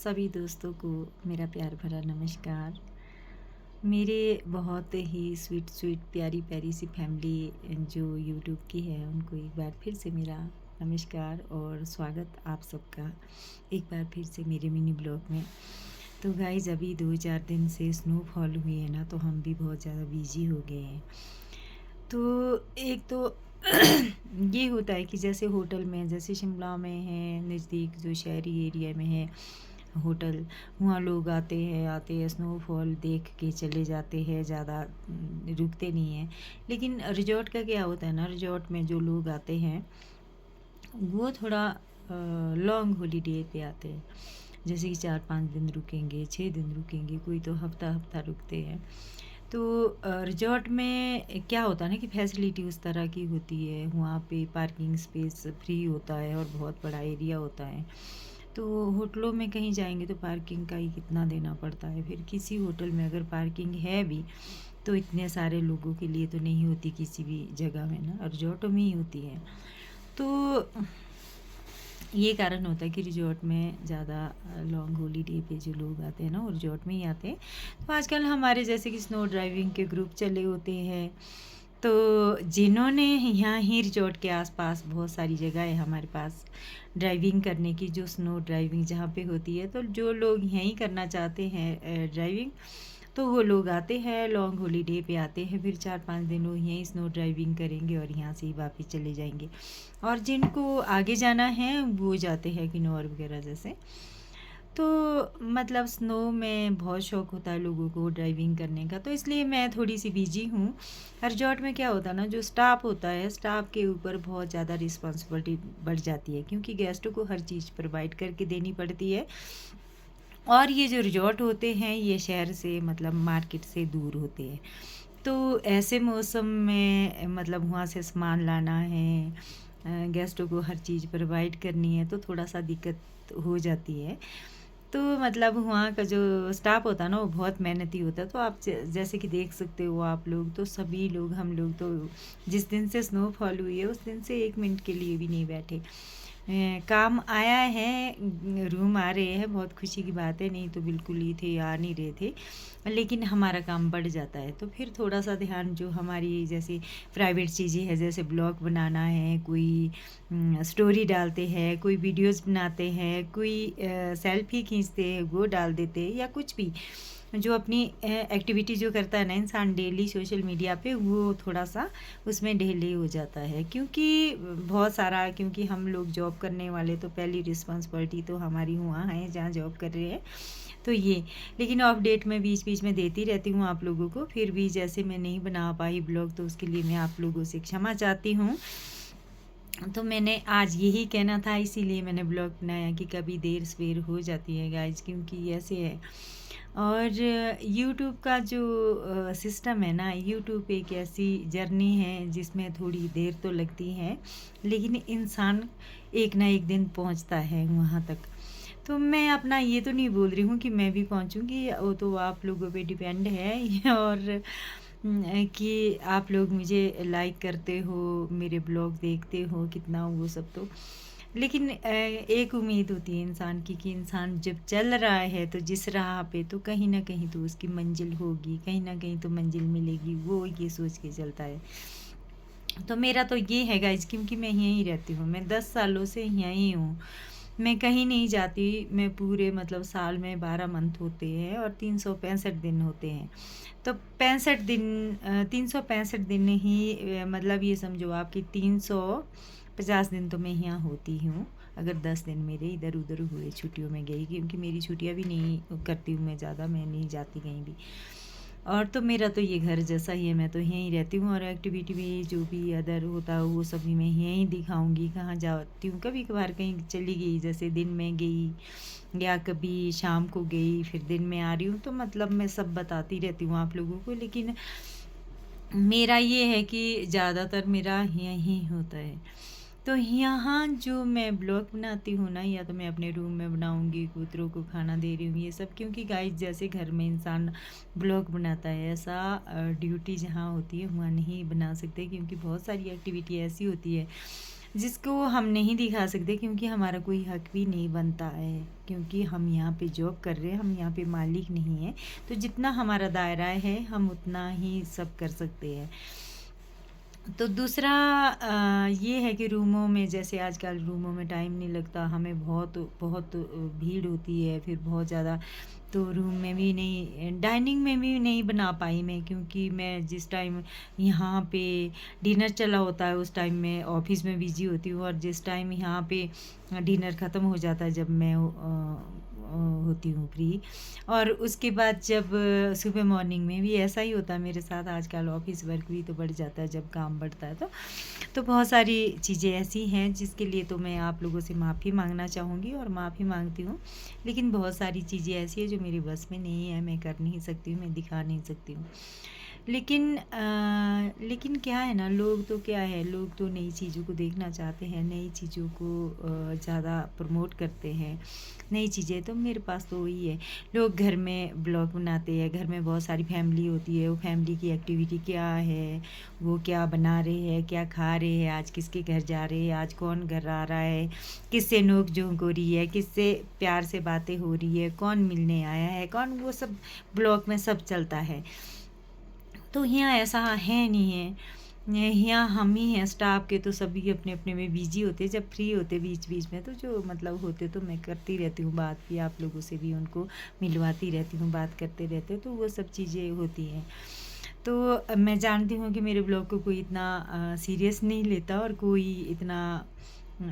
सभी दोस्तों को मेरा प्यार भरा नमस्कार। मेरे बहुत ही स्वीट स्वीट प्यारी प्यारी सी फैमिली जो यूट्यूब की है उनको एक बार फिर से मेरा नमस्कार और स्वागत आप सबका एक बार फिर से मेरे मिनी ब्लॉग में। तो गाइज अभी 2-4 दिन से स्नोफॉल हुई है ना, तो हम भी बहुत ज़्यादा बिजी हो गए हैं। तो एक तो ये होता है कि जैसे होटल में, जैसे शिमला में है नज़दीक जो शहरी एरिया में है होटल, वहाँ लोग आते हैं स्नोफॉल देख के चले जाते हैं, ज़्यादा रुकते नहीं हैं। लेकिन रिजॉर्ट का क्या होता है ना, रिजॉर्ट में जो लोग आते हैं वो थोड़ा लॉन्ग हॉलीडे पे आते हैं। जैसे कि 4-5 दिन रुकेंगे, 6 दिन रुकेंगे, कोई तो हफ्ता हफ्ता रुकते हैं। तो रिजॉर्ट में क्या होता है ना कि फैसिलिटी उस तरह की होती है, वहाँ पे पार्किंग स्पेस फ्री होता है और बहुत बड़ा एरिया होता है। तो होटलों में कहीं जाएंगे तो पार्किंग का ही कितना देना पड़ता है। फिर किसी होटल में अगर पार्किंग है भी तो इतने सारे लोगों के लिए तो नहीं होती किसी भी जगह में ना, रिजॉर्टों में ही होती है। तो ये कारण होता है कि रिजॉर्ट में ज़्यादा लॉन्ग हॉलीडे पे जो लोग आते हैं ना वो रिजॉर्ट में ही आते हैं। तो आजकल हमारे जैसे कि स्नो ड्राइविंग के ग्रुप चले होते हैं, तो जिन्होंने यहाँ ही रिजॉर्ट के आसपास बहुत सारी जगह है हमारे पास ड्राइविंग करने की, जो स्नो ड्राइविंग जहाँ पे होती है, तो जो लोग यहीं करना चाहते हैं ड्राइविंग, तो वो लोग आते हैं लॉन्ग हॉलीडे पे आते हैं, फिर 4-5 दिन वो यहीं स्नो ड्राइविंग करेंगे और यहाँ से ही वापस चले जाएंगे। और जिनको आगे जाना है वो जाते हैं किन्नौर वगैरह जैसे। तो मतलब स्नो में बहुत शौक होता है लोगों को ड्राइविंग करने का, तो इसलिए मैं थोड़ी सी बिजी हूँ। रिजॉर्ट में क्या होता है ना, जो स्टाफ होता है, स्टाफ के ऊपर बहुत ज़्यादा रिस्पॉन्सिबिलिटी बढ़ जाती है, क्योंकि गेस्टों को हर चीज़ प्रोवाइड करके देनी पड़ती है। और ये जो रिजॉर्ट होते हैं ये शहर से मतलब मार्केट से दूर होते हैं। तो ऐसे मौसम में मतलब वहाँ से सामान लाना है, गेस्टों को हर चीज़ प्रोवाइड करनी है, तो थोड़ा सा दिक्कत हो जाती है। तो मतलब वहाँ का जो स्टाफ होता है ना वो बहुत मेहनती होता है। तो आप जैसे कि देख सकते हो आप लोग, तो सभी लोग, हम लोग तो जिस दिन से स्नोफॉल हुई है उस दिन से 1 मिनट के लिए भी नहीं बैठे। काम आया है, रूम आ रहे हैं, बहुत खुशी की बात है, नहीं तो बिल्कुल ही थे, आ नहीं रहे थे। लेकिन हमारा काम बढ़ जाता है तो फिर थोड़ा सा ध्यान जो हमारी जैसे प्राइवेट चीज़ें हैं, जैसे ब्लॉग बनाना है, कोई स्टोरी डालते हैं, कोई वीडियोस बनाते हैं, कोई सेल्फी खींचते हैं वो डाल देते हैं, या कुछ भी जो अपनी एक्टिविटी जो करता है ना इंसान डेली सोशल मीडिया पे, वो थोड़ा सा उसमें ढीले हो जाता है, क्योंकि बहुत सारा, क्योंकि हम लोग जॉब करने वाले तो पहली रिस्पॉन्सिबिलिटी तो हमारी वहाँ है जहाँ जॉब कर रहे हैं। तो ये, लेकिन अपडेट मैं बीच बीच में देती रहती हूँ आप लोगों को, फिर भी जैसे मैं नहीं बना पाई ब्लॉग तो उसके लिए मैं आप लोगों से क्षमा चाहती हूँ। तो मैंने आज यही कहना था, इसीलिए मैंने ब्लॉग बनाया कि कभी देर सवेर हो जाती है गाइज, क्योंकि ऐसे है। और यूट्यूब का जो सिस्टम है ना, यूट्यूब एक ऐसी जर्नी है जिसमें थोड़ी देर तो लगती है, लेकिन इंसान एक ना एक दिन पहुंचता है वहां तक। तो मैं अपना ये तो नहीं बोल रही हूँ कि मैं भी पहुंचूंगी, वो तो आप लोगों पे डिपेंड है और कि आप लोग मुझे लाइक करते हो, मेरे ब्लॉग देखते हो कितना, वो सब तो। लेकिन एक उम्मीद होती है इंसान की कि इंसान जब चल रहा है तो जिस राह पे, तो कहीं ना कहीं तो उसकी मंजिल होगी, कहीं ना कहीं तो मंजिल मिलेगी, वो ये सोच के चलता है। तो मेरा तो ये है गाइज, क्योंकि मैं यहीं रहती हूँ, मैं 10 सालों से यहीं हूँ, मैं कहीं नहीं जाती। मैं पूरे मतलब साल में 12 मंथ होते हैं और 365 दिन होते हैं। तो 65 दिन 365 दिन ही मतलब ये समझो आपकी 350 दिन तो मैं यहाँ होती हूँ। अगर 10 दिन मेरे इधर उधर हुए, छुट्टियों में गई, क्योंकि मेरी छुट्टियाँ भी नहीं करती हूँ मैं ज़्यादा, मैं नहीं जाती कहीं भी। और तो मेरा तो ये घर जैसा ही है, मैं तो यहीं रहती हूँ, और एक्टिविटी भी जो भी अदर होता है वो सभी मैं यहीं दिखाऊंगी। कहाँ जाती हूँ, कभी कभार कहीं चली गई, जैसे दिन में गई या कभी शाम को गई, फिर दिन में आ रही हूँ, तो मतलब मैं सब बताती रहती हूँ आप लोगों को। लेकिन मेरा ये है कि ज़्यादातर मेरा यहीं होता है। तो यहाँ जो मैं ब्लॉग बनाती हूँ ना, या तो मैं अपने रूम में बनाऊँगी, कबूतरों को खाना दे रही हूँ, ये सब, क्योंकि गाइस जैसे घर में इंसान ब्लॉग बनाता है, ऐसा ड्यूटी जहाँ होती है वहाँ नहीं बना सकते, क्योंकि बहुत सारी एक्टिविटी ऐसी होती है जिसको हम नहीं दिखा सकते, क्योंकि हमारा कोई हक भी नहीं बनता है, क्योंकि हम यहाँ पे जॉब कर रहे हैं, हम यहाँ पे मालिक नहीं हैं। तो जितना हमारा दायरा है हम उतना ही सब कर सकते हैं। तो दूसरा ये है कि रूमों में, जैसे आजकल रूमों में टाइम नहीं लगता, हमें बहुत बहुत भीड़ होती है, फिर बहुत ज़्यादा, तो रूम में भी नहीं, डाइनिंग में भी नहीं बना पाई मैं, क्योंकि मैं जिस टाइम यहाँ पे डिनर चला होता है उस टाइम मैं ऑफिस में बिजी होती हूँ, और जिस टाइम यहाँ पे डिनर ख़त्म हो जाता है जब मैं होती हूँ फ्री, और उसके बाद जब सुबह मॉर्निंग में भी ऐसा ही होता है मेरे साथ। आजकल ऑफिस वर्क भी तो बढ़ जाता है जब काम बढ़ता है, तो बहुत सारी चीज़ें ऐसी हैं जिसके लिए तो मैं आप लोगों से माफ़ी मांगना चाहूँगी और माफ़ी मांगती हूँ। लेकिन बहुत सारी चीज़ें ऐसी हैं जो मेरी बस में नहीं है, मैं कर नहीं सकती हूँ, मैं दिखा नहीं सकती हूँ। लेकिन क्या है ना, लोग तो क्या है, लोग तो नई चीज़ों को देखना चाहते हैं, नई चीज़ों को ज़्यादा प्रमोट करते हैं, नई चीज़ें। तो मेरे पास तो वही है, लोग घर में ब्लॉग बनाते हैं, घर में बहुत सारी फैमिली होती है, वो फैमिली की एक्टिविटी क्या है, वो क्या बना रहे हैं, क्या खा रहे हैं, आज किसके घर जा रहे हैं, आज कौन घर आ रहा है, किससे नोक झोंक हो रही है, किससे प्यार से बातें हो रही है, कौन मिलने आया है, कौन, वो सब ब्लॉग में सब चलता है। तो यहाँ ऐसा है नहीं है, यहाँ हम ही हैं स्टाफ के, तो सभी अपने अपने में बिजी होते, जब फ्री होते बीच बीच में तो जो मतलब होते तो मैं करती रहती हूँ बात भी, आप लोगों से भी उनको मिलवाती रहती हूँ, बात करते रहते, तो वो सब चीज़ें होती हैं। तो मैं जानती हूँ कि मेरे ब्लॉग को कोई इतना सीरियस नहीं लेता और कोई इतना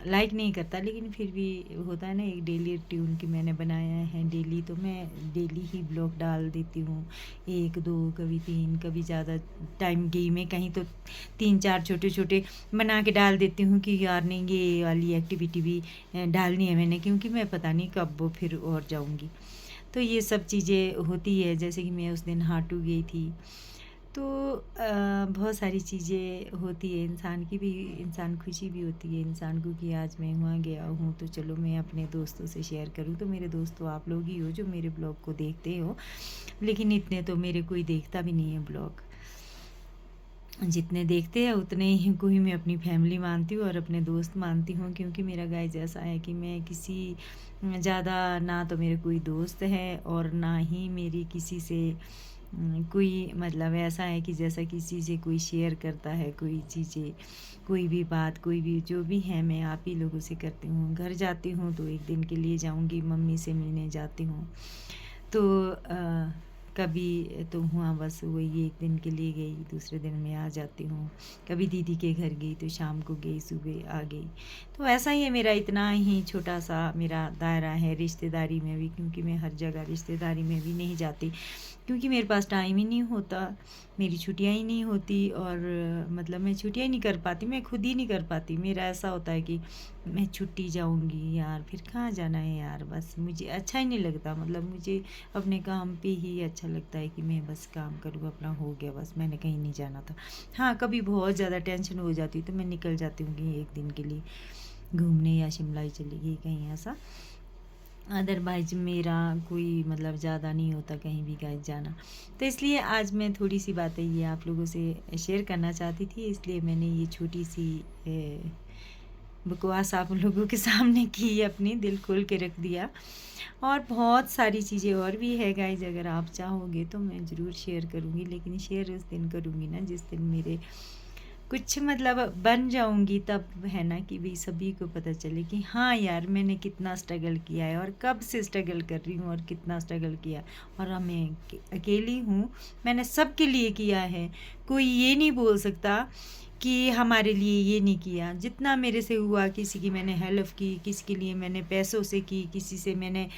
लाइक नहीं करता, लेकिन फिर भी होता है ना, एक डेली ट्यून की मैंने बनाया है डेली, तो मैं डेली ही ब्लॉग डाल देती हूँ, 1-2 कभी 3, कभी ज़्यादा टाइम गई मैं कहीं तो 3-4 छोटे-छोटे बना के डाल देती हूँ कि यार नहीं, ये वाली एक्टिविटी भी डालनी है मैंने, क्योंकि मैं पता नहीं कब वो फिर और जाऊँगी। तो ये सब चीज़ें होती है, जैसे कि मैं उस दिन हाटू गई थी, तो बहुत सारी चीज़ें होती है, इंसान की भी, इंसान खुशी भी होती है इंसान को कि आज मैं वहाँ गया हूँ, तो चलो मैं अपने दोस्तों से शेयर करूँ। तो मेरे दोस्त तो आप लोग ही हो जो मेरे ब्लॉग को देखते हो, लेकिन इतने तो मेरे कोई देखता भी नहीं है ब्लॉग। जितने देखते हैं उतने ही को ही मैं अपनी फैमिली मानती हूँ और अपने दोस्त मानती हूँ, क्योंकि मेरा गाइज ऐसा है कि मैं किसी ज़्यादा, ना तो मेरे कोई दोस्त है और ना ही मेरी किसी से कोई मतलब ऐसा है कि जैसा किसी से कोई शेयर करता है कोई चीज़ें, कोई भी बात, कोई भी जो भी है, मैं आप ही लोगों से करती हूँ। घर जाती हूँ तो 1 दिन के लिए जाऊँगी, मम्मी से मिलने जाती हूँ, तो कभी तो हुआ बस वही 1 दिन के लिए गई, दूसरे दिन मैं आ जाती हूँ। कभी दीदी के घर गई तो शाम को गई, सुबह आ गई। तो ऐसा ही है मेरा, इतना ही छोटा-सा मेरा दायरा है रिश्तेदारी में भी, क्योंकि मैं हर जगह रिश्तेदारी में भी नहीं जाती, क्योंकि मेरे पास टाइम ही नहीं होता, मेरी छुट्टियाँ ही नहीं होती, और मतलब मैं छुट्टियाँ ही नहीं कर पाती, मैं खुद ही नहीं कर पाती। मेरा ऐसा होता है कि मैं छुट्टी जाऊँगी यार, फिर कहाँ जाना है यार, बस मुझे अच्छा ही नहीं लगता, मतलब मुझे अपने काम पे ही अच्छा लगता है कि मैं बस काम करूँ, अपना हो गया बस, मैंने कहीं नहीं जाना था। हाँ, कभी बहुत ज़्यादा टेंशन हो जाती तो मैं निकल जाती हूँ कहीं 1 दिन के लिए घूमने, या शिमला ही चली गई कहीं ऐसा। अदरवाइज़ मेरा कोई मतलब ज़्यादा नहीं होता कहीं भी गाइस जाना। तो इसलिए आज मैं थोड़ी-सी बातें ये आप लोगों से शेयर करना चाहती थी, इसलिए मैंने ये छोटी-सी बकवास आप लोगों के सामने की, अपनी दिल खोल के रख दिया। और बहुत सारी चीज़ें और भी है गाइस, अगर आप चाहोगे तो मैं ज़रूर शेयर करूँगी, लेकिन शेयर उस दिन करूँगी ना जिस दिन मेरे कुछ मतलब बन जाऊँगी, तब है ना कि भई सभी को पता चले कि हाँ यार, मैंने कितना स्ट्रगल किया है और कब से स्ट्रगल कर रही हूँ और कितना स्ट्रगल किया। और हाँ, मैं अकेली हूँ, मैंने सबके लिए किया है। कोई ये नहीं बोल सकता कि हमारे लिए ये नहीं किया। जितना मेरे से हुआ, किसी की मैंने हेल्प की, किसी के लिए मैंने पैसों से की, किसी से मैंने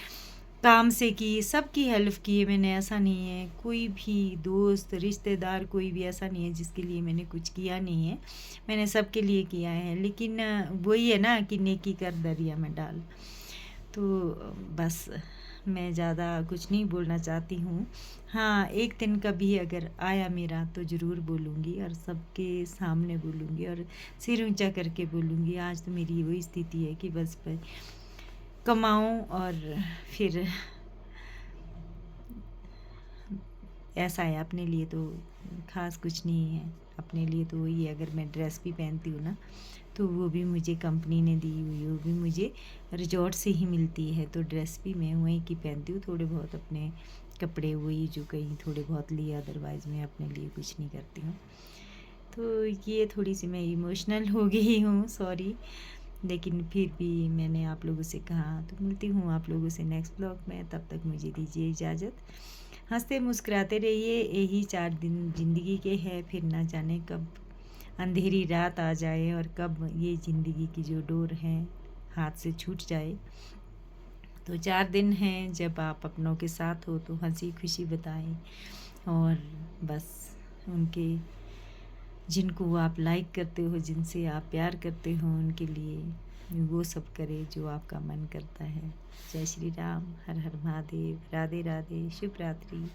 काम से की, सबकी हेल्प की है मैंने। ऐसा नहीं है कोई भी दोस्त, रिश्तेदार, कोई भी ऐसा नहीं है जिसके लिए मैंने कुछ किया नहीं है। मैंने सबके लिए किया है, लेकिन वही है ना कि नेकी कर दरिया में डाल। तो बस मैं ज़्यादा कुछ नहीं बोलना चाहती हूँ। हाँ, एक दिन कभी अगर आया मेरा तो ज़रूर बोलूँगी, और सबके सामने बोलूँगी और सिर ऊँचा करके बोलूँगी। आज तो मेरी वही स्थिति है कि बस कमाऊँ, और फिर ऐसा है, अपने लिए तो ख़ास कुछ नहीं है। अपने लिए तो वही है, अगर मैं ड्रेस भी पहनती हूँ ना, तो वो भी मुझे कंपनी ने दी हुई, वो भी मुझे रिजॉर्ट से ही मिलती है। तो ड्रेस भी मैं वहीं की पहनती हूँ, थोड़े बहुत अपने कपड़े वही जो कहीं थोड़े बहुत लिए, अदरवाइज़ मैं अपने लिए कुछ नहीं करती हूँ। तो ये थोड़ी-सी मैं इमोशनल हो गई हूँ, सॉरी। लेकिन फिर भी मैंने आप लोगों से कहा, तो मिलती हूँ आप लोगों से नेक्स्ट ब्लॉग में। तब तक मुझे दीजिए इजाज़त। हँसते मुस्कुराते रहिए, यही 4 दिन ज़िंदगी के हैं, फिर ना जाने कब अंधेरी रात आ जाए और कब ये ज़िंदगी की जो डोर है हाथ से छूट जाए। तो 4 दिन हैं, जब आप अपनों के साथ हो तो हँसी खुशी बताएं, और बस उनके जिनको आप लाइक करते हो, जिनसे आप प्यार करते हो, उनके लिए वो सब करें जो आपका मन करता है। जय श्री राम, हर हर महादेव, राधे राधे, शुभ रात्रि।